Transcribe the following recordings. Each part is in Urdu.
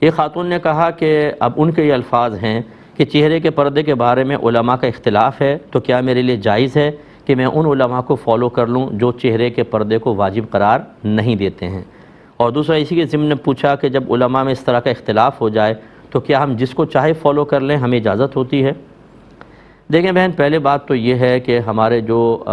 ایک خاتون نے کہا کہ اب ان کے یہ الفاظ ہیں کہ چہرے کے پردے کے بارے میں علماء کا اختلاف ہے، تو کیا میرے لیے جائز ہے کہ میں ان علماء کو فالو کر لوں جو چہرے کے پردے کو واجب قرار نہیں دیتے ہیں؟ اور دوسرا اسی کے ضمن نے پوچھا کہ جب علماء میں اس طرح کا اختلاف ہو جائے تو کیا ہم جس کو چاہے فالو کر لیں، ہمیں اجازت ہوتی ہے؟ دیکھیں بہن، پہلے بات تو یہ ہے کہ ہمارے جو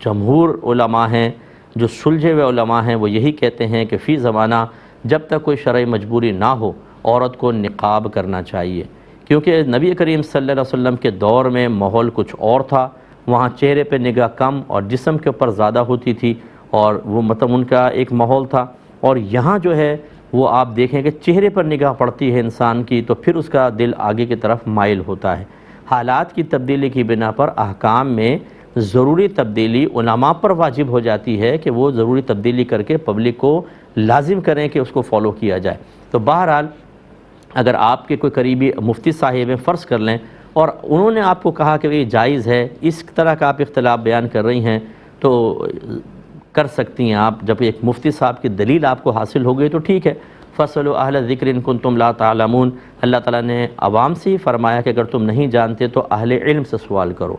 جمہور علماء ہیں، جو سلجھے ہوئے علماء ہیں، وہ یہی کہتے ہیں کہ فی زمانہ جب تک کوئی شرعی مجبوری نہ ہو عورت کو نقاب کرنا چاہیے، کیونکہ نبی کریم صلی اللہ علیہ وسلم کے دور میں ماحول کچھ اور تھا، وہاں چہرے پہ نگاہ کم اور جسم کے اوپر زیادہ ہوتی تھی، اور وہ مطلب ان کا ایک ماحول تھا۔ اور یہاں جو ہے وہ آپ دیکھیں کہ چہرے پر نگاہ پڑتی ہے انسان کی تو پھر اس کا دل آگے کی طرف مائل ہوتا ہے۔ حالات کی تبدیلی کی بنا پر احکام میں ضروری تبدیلی علماء پر واجب ہو جاتی ہے کہ وہ ضروری تبدیلی کر کے پبلک کو لازم کریں کہ اس کو فالو کیا جائے۔ تو بہرحال اگر آپ کے کوئی قریبی مفتی صاحب ہیں، فرض کر لیں، اور انہوں نے آپ کو کہا کہ یہ جائز ہے، اس طرح کا آپ اختلاف بیان کر رہی ہیں، تو کر سکتی ہیں آپ۔ جب ایک مفتی صاحب کی دلیل آپ کو حاصل ہو گئی تو ٹھیک ہے، فَاسْأَلُوا أَهْلَ الذِّكْرِ إِن كُنتُمْ لَا تَعْلَمُونَ۔ اللہ تعالیٰ نے عوام سے ہی فرمایا کہ اگر تم نہیں جانتے تو اہل علم سے سوال کرو۔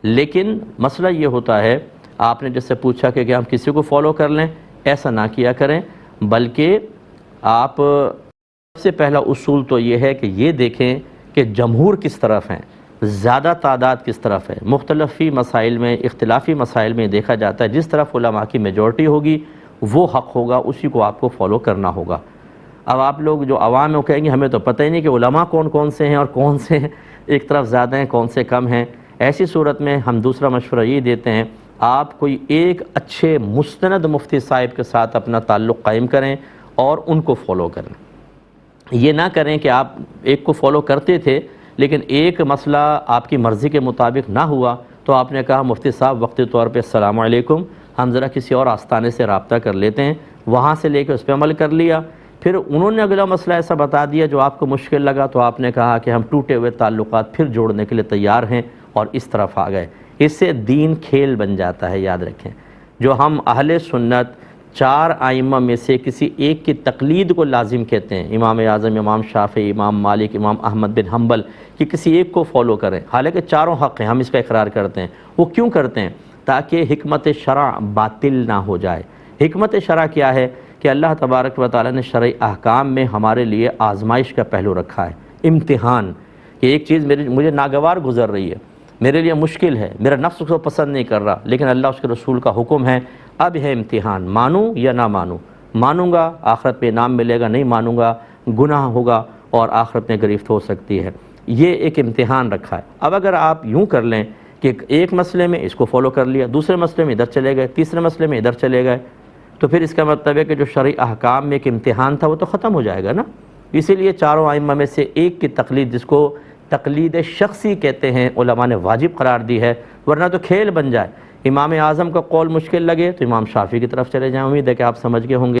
لیکن مسئلہ یہ ہوتا ہے، آپ نے جس سے پوچھا کہ ہم کسی کو فالو کر لیں، ایسا نہ کیا کریں، بلکہ آپ سب سے پہلا اصول تو یہ ہے کہ یہ دیکھیں کہ جمہور کس طرف ہیں، زیادہ تعداد کس طرف ہے۔ مختلفی مسائل میں، اختلافی مسائل میں دیکھا جاتا ہے جس طرف علماء کی میجورٹی ہوگی وہ حق ہوگا، اسی کو آپ کو فالو کرنا ہوگا۔ اب آپ لوگ جو عوام ہیں وہ کہیں گے ہمیں تو پتہ ہی نہیں کہ علماء کون کون سے ہیں اور کون سے ایک طرف زیادہ ہیں کون سے کم ہیں۔ ایسی صورت میں ہم دوسرا مشورہ یہ دیتے ہیں، آپ کوئی ایک اچھے مستند مفتی صاحب کے ساتھ اپنا تعلق قائم کریں اور ان کو فالو کریں۔ یہ نہ کریں کہ آپ ایک کو فالو کرتے تھے لیکن ایک مسئلہ آپ کی مرضی کے مطابق نہ ہوا تو آپ نے کہا مفتی صاحب وقتی طور پہ السلام علیکم، ہم ذرا کسی اور آستانے سے رابطہ کر لیتے ہیں، وہاں سے لے کے اس پہ عمل کر لیا۔ پھر انہوں نے اگلا مسئلہ ایسا بتا دیا جو آپ کو مشکل لگا تو آپ نے کہا کہ ہم ٹوٹے ہوئے تعلقات پھر جوڑنے کے لیے تیار ہیں، اور اس طرف آ گئے۔ اس سے دین کھیل بن جاتا ہے، یاد رکھیں۔ جو ہم اہل سنت چار ائمہ میں سے کسی ایک کی تقلید کو لازم کہتے ہیں، امام اعظم، امام شافعی، امام مالک، امام احمد بن حنبل، کہ کسی ایک کو فالو کریں، حالانکہ چاروں حق ہیں، ہم اس کا اقرار کرتے ہیں۔ وہ کیوں کرتے ہیں؟ تاکہ حکمت شرع باطل نہ ہو جائے۔ حکمت شرع کیا ہے؟ کہ اللہ تبارک و تعالیٰ نے شرعی احکام میں ہمارے لیے آزمائش کا پہلو رکھا ہے، امتحان، کہ ایک چیز مجھے ناگوار گزر رہی ہے، میرے لیے مشکل ہے، میرا نفس اس کو پسند نہیں کر رہا، لیکن اللہ اس کے رسول کا حکم ہے، اب ہے امتحان، مانوں یا نہ مانوں۔ مانوں گا آخرت پہ انعام ملے گا، نہیں مانوں گا گناہ ہوگا اور آخرت میں گرفت ہو سکتی ہے۔ یہ ایک امتحان رکھا ہے۔ اب اگر آپ یوں کر لیں کہ ایک مسئلے میں اس کو فالو کر لیا، دوسرے مسئلے میں ادھر چلے گئے، تیسرے مسئلے میں ادھر چلے گئے، تو پھر اس کا مطلب ہے کہ جو شرعی احکام میں ایک امتحان تھا وہ تو ختم ہو جائے گا نا۔ اسی لیے چاروں ائمہ میں سے ایک کی تقلید، جس کو تقلید شخصی کہتے ہیں، علماء نے واجب قرار دی ہے، ورنہ تو کھیل بن جائے۔ امام اعظم کا قول مشکل لگے تو امام شافعی کی طرف چلے جائیں۔ امید ہے کہ آپ سمجھ گئے ہوں گے۔